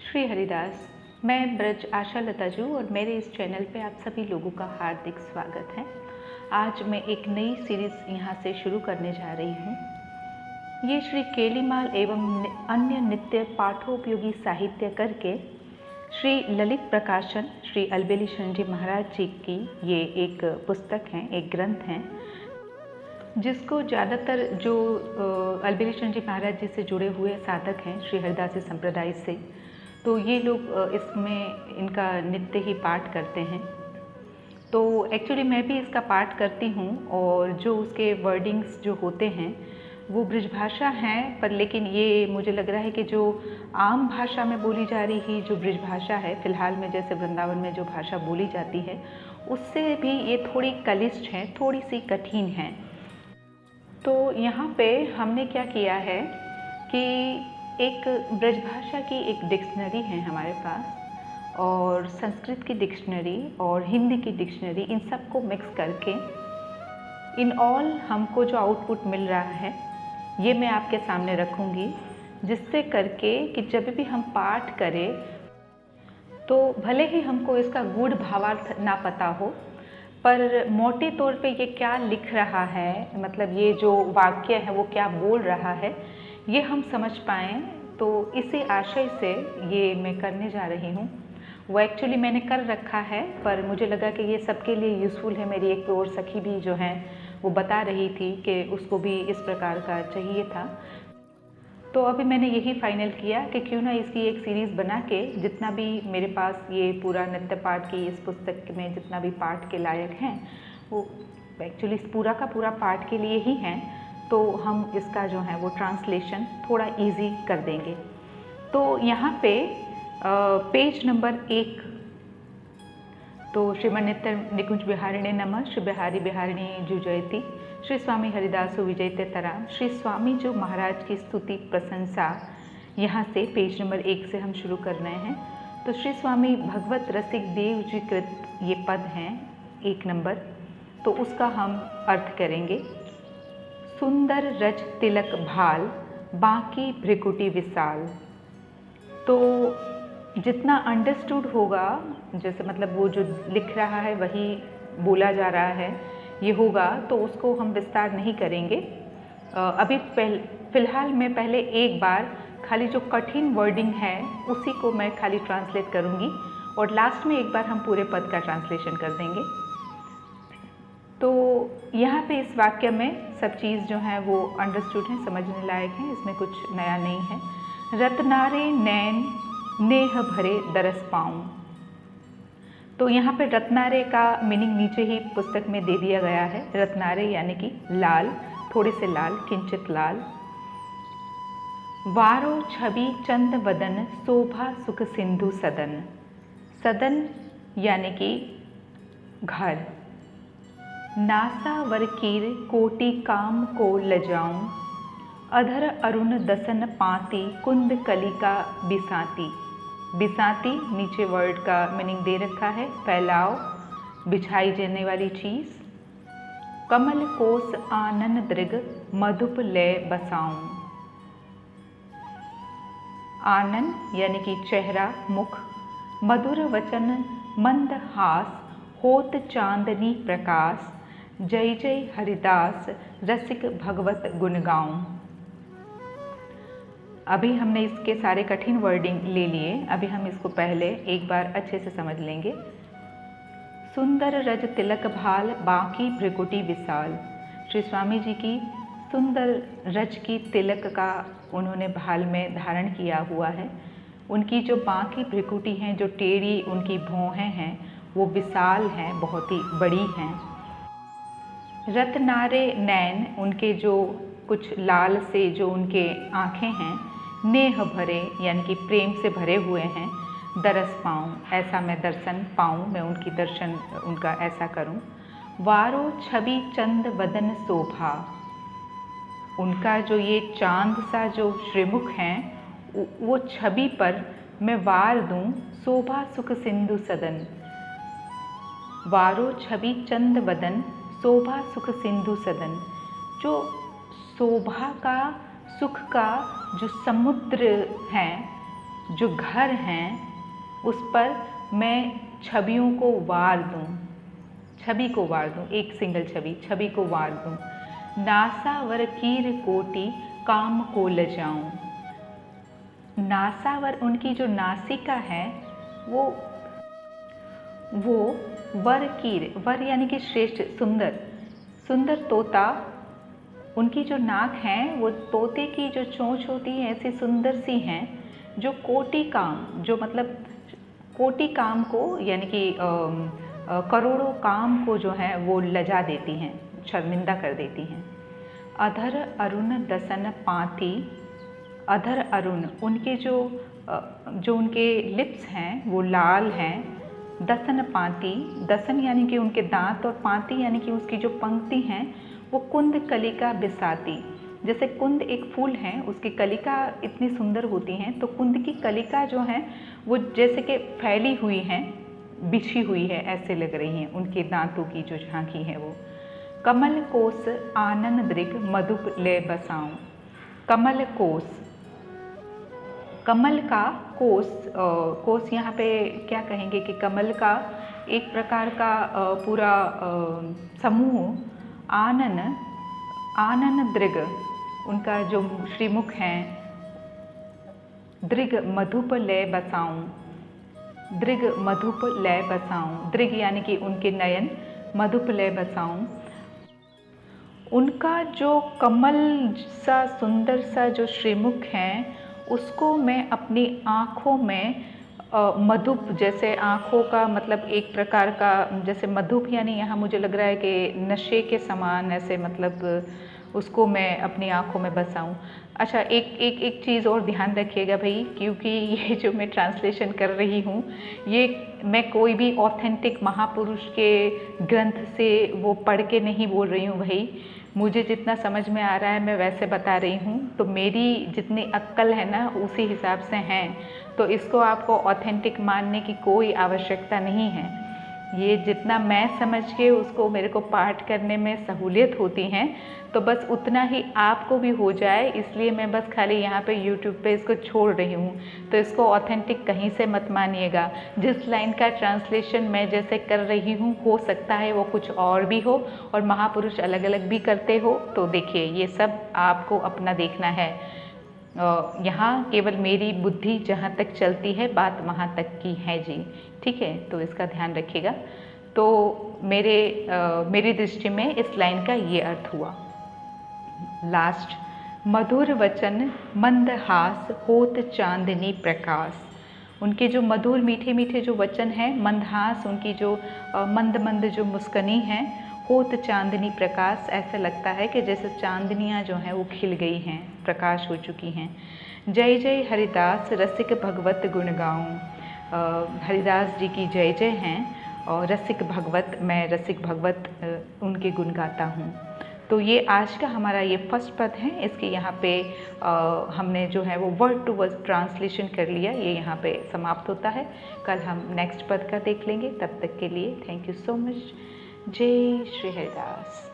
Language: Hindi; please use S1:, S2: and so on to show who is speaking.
S1: श्री हरिदास। मैं ब्रज आशा लता जू और मेरे इस चैनल पे आप सभी लोगों का हार्दिक स्वागत है। आज मैं एक नई सीरीज़ यहाँ से शुरू करने जा रही हूँ। ये श्री केलीमाल एवं अन्य नित्य पाठोपयोगी साहित्य करके श्री ललित प्रकाशन श्री अलबेली शरण जी महाराज जी की ये एक पुस्तक है, एक ग्रंथ है, जिसको ज़्यादातर जो अलबेली शरण जी महाराज जी से जुड़े हुए साधक हैं श्री हरिदासी संप्रदाय से, तो ये लोग इसमें इनका नित्य ही पाठ करते हैं। तो एक्चुअली मैं भी इसका पाठ करती हूँ और जो उसके वर्डिंग्स जो होते हैं वो ब्रजभाषा हैं, पर लेकिन ये मुझे लग रहा है कि जो आम भाषा में बोली जा रही जो ब्रजभाषा है फ़िलहाल में, जैसे वृंदावन में जो भाषा बोली जाती है, उससे भी ये थोड़ी कलिष्ठ है, थोड़ी सी कठिन है। तो यहाँ पे हमने क्या किया है कि एक ब्रजभाषा की एक डिक्शनरी है हमारे पास, और संस्कृत की डिक्शनरी और हिंदी की डिक्शनरी, इन सब को मिक्स करके इन ऑल हमको जो आउटपुट मिल रहा है ये मैं आपके सामने रखूँगी, जिससे करके कि जब भी हम पाठ करें तो भले ही हमको इसका गूढ़ भावार्थ ना पता हो, पर मोटे तौर पे ये क्या लिख रहा है, मतलब ये जो वाक्य है वो क्या बोल रहा है, ये हम समझ पाएँ। तो इसी आशय से ये मैं करने जा रही हूँ। वो एक्चुअली मैंने कर रखा है, पर मुझे लगा कि ये सबके लिए यूज़फुल है। मेरी एक और सखी भी जो है वो बता रही थी कि उसको भी इस प्रकार का चाहिए था। तो अभी मैंने यही फाइनल किया कि क्यों ना इसकी एक सीरीज़ बना के, जितना भी मेरे पास ये पूरा नित्य पाठ की इस पुस्तक में जितना भी पाठ के लायक हैं वो एक्चुअली इस पूरा का पूरा पाठ के लिए ही हैं, तो हम इसका जो है वो ट्रांसलेशन थोड़ा इजी कर देंगे। तो यहाँ पे पेज नंबर 1, तो श्रीमन नित्य निकुंज बिहारिणे नमः, श्री बिहारी बिहारिणी जु जयति, श्री स्वामी हरिदासु विजयते तराम, श्री स्वामी जो महाराज की स्तुति प्रशंसा, यहाँ से पेज नंबर 1 से हम शुरू कर रहे हैं। तो श्री स्वामी भगवत रसिक देव जी कृत ये पद हैं 1 नंबर, तो उसका हम अर्थ करेंगे। सुंदर रज तिलक भाल, बाकी भ्रिकुटी विशाल। तो जितना अंडरस्टूड होगा, जैसे मतलब वो जो लिख रहा है वही बोला जा रहा है ये होगा, तो उसको हम विस्तार नहीं करेंगे अभी। फ़िलहाल मैं पहले एक बार खाली जो कठिन वर्डिंग है उसी को मैं खाली ट्रांसलेट करूँगी, और लास्ट में एक बार हम पूरे पद का ट्रांसलेशन कर देंगे। तो यहाँ पे इस वाक्य में सब चीज़ जो है वो अंडरस्टूड है, समझने लायक है, इसमें कुछ नया नहीं है। रत्नारे नैन नेह भरे दरस पाऊँ। तो यहाँ पे रत्नारे का मीनिंग नीचे ही पुस्तक में दे दिया गया है। रत्नारे यानी कि लाल, थोड़े से लाल, किंचित लाल। वारो छवि चंद वदन, शोभा सुख सिंधु सदन। सदन यानी कि घर। नासा वरकीर कोटि काम को लजाऊं, अधर अरुण दसन पाती, कुंद कलिका बिसाती। बिसाती नीचे वर्ड का मीनिंग दे रखा है, फैलाओ, बिछाई जाने वाली चीज़। कमल कोस आनन दृग, मधुप लय बसाऊं। आनन यानी कि चेहरा, मुख। मधुर वचन मंद हास, होत चांदनी प्रकाश। जय जय हरिदास रसिक भगवत गुण गाऊं। अभी हमने इसके सारे कठिन वर्डिंग ले लिए, अभी हम इसको पहले एक बार अच्छे से समझ लेंगे। सुंदर रज तिलक भाल, बाकी भ्रिकुटी विशाल। श्री स्वामी जी की सुंदर रज की तिलक का उन्होंने भाल में धारण किया हुआ है। उनकी जो बाकी भ्रिकुटी हैं, जो टेढ़ी उनकी भौहें हैं, वो विशाल हैं, बहुत ही बड़ी हैं। रत्नारे नैन, उनके जो कुछ लाल से जो उनके आँखें हैं। नेह भरे यानी कि प्रेम से भरे हुए हैं। दरस पाऊँ, ऐसा मैं दर्शन पाऊँ, मैं उनकी दर्शन उनका ऐसा करूँ। वारो छवि चंद वदन शोभा, उनका जो ये चांद सा जो श्रीमुख हैं वो छवि पर मैं वार दूँ। शोभा सुख सिंधु सदन। वारो छवि चंद वदन, शोभा सुख सिंधु सदन। जो शोभा का, सुख का जो समुद्र हैं, जो घर हैं उस पर मैं छवियों को वार दूं, छवि को वार दूं, एक सिंगल छवि को वार दूं। नासावर कीर कोटि काम को लजाऊं। नासावर, उनकी जो नासिका है वो वर कीर, वर यानी कि श्रेष्ठ, सुंदर, सुंदर तोता, उनकी जो नाक हैं वो तोते की जो चोंच होती है ऐसी सुंदर सी हैं, जो कोटि काम, जो मतलब कोटि काम को यानी कि करोड़ों काम को जो है वो लजा देती हैं, शर्मिंदा कर देती हैं। अधर अरुण दसन पाती, अधर अरुण, उनके जो उनके लिप्स हैं वो लाल हैं। दसन पाती, दसन यानी कि उनके दांत, और पाती यानी कि उसकी जो पंक्ति हैं वो कुंद कलिका बिसाती। जैसे कुंद एक फूल है, उसकी कलिका इतनी सुंदर होती हैं, तो कुंद की कलिका जो है वो जैसे कि फैली हुई हैं, बिछी हुई है, ऐसे लग रही हैं उनके दांतों की जो झांकी है वो। कमल कोस आनन दृग मधुप ले बसाऊं। कमल कोस, कमल का कोस, कोस यहाँ पे क्या कहेंगे कि कमल का एक प्रकार का पूरा समूह। आनन, आनन दृग, उनका जो श्रीमुख हैं। दृग मधुप लय बसाऊं, दृग मधुप लय बसाऊं, दृग यानी कि उनके नयन, मधुप लय बसाऊं। उनका जो कमल सा सुंदर सा जो श्रीमुख हैं उसको मैं अपनी आँखों में मधुप, जैसे आँखों का मतलब एक प्रकार का, जैसे मधुप यानी यहाँ मुझे लग रहा है कि नशे के समान, ऐसे मतलब उसको मैं अपनी आँखों में बसाऊं। अच्छा, एक चीज़ और ध्यान रखिएगा भाई, क्योंकि ये जो मैं ट्रांसलेशन कर रही हूँ ये मैं कोई भी ऑथेंटिक महापुरुष के ग्रंथ से वो पढ़ के नहीं बोल रही हूँ भाई। मुझे जितना समझ में आ रहा है मैं वैसे बता रही हूँ, तो मेरी जितनी अक्ल है ना उसी हिसाब से हैं, तो इसको आपको ऑथेंटिक मानने की कोई आवश्यकता नहीं है। ये जितना मैं समझ के उसको मेरे को पाठ करने में सहूलियत होती है, तो बस उतना ही आपको भी हो जाए, इसलिए मैं बस खाली यहाँ पे YouTube पे इसको छोड़ रही हूँ। तो इसको ऑथेंटिक कहीं से मत मानिएगा। जिस लाइन का ट्रांसलेशन मैं जैसे कर रही हूँ हो सकता है वो कुछ और भी हो, और महापुरुष अलग अलग भी करते हो। तो देखिए ये सब आपको अपना देखना है। यहाँ केवल मेरी बुद्धि जहाँ तक चलती है बात वहाँ तक की है जी, ठीक है, तो इसका ध्यान रखिएगा। तो मेरी दृष्टि में इस लाइन का ये अर्थ हुआ। लास्ट, मधुर वचन मंदहास होत चांदनी प्रकाश। उनके जो मधुर मीठे मीठे जो वचन हैं, मंदहास, उनकी जो मंद मंद जो मुस्कनी है, होत चांदनी प्रकाश, ऐसा लगता है कि जैसे चांदनियाँ जो हैं वो खिल गई हैं, प्रकाश हो चुकी हैं। जय जय हरिदास रसिक भगवत गुण गाऊँ। हरिदास जी की जय जय हैं, और रसिक भगवत, मैं रसिक भगवत उनके गुण गाता हूँ। तो ये आज का हमारा ये फर्स्ट पद है, इसके यहाँ पे हमने जो है वो वर्ड टू वर्ड ट्रांसलेशन कर लिया, ये यहाँ पे समाप्त होता है। कल हम नेक्स्ट पद का देख लेंगे, तब तक के लिए थैंक यू सो मच। जय श्री हरिदास।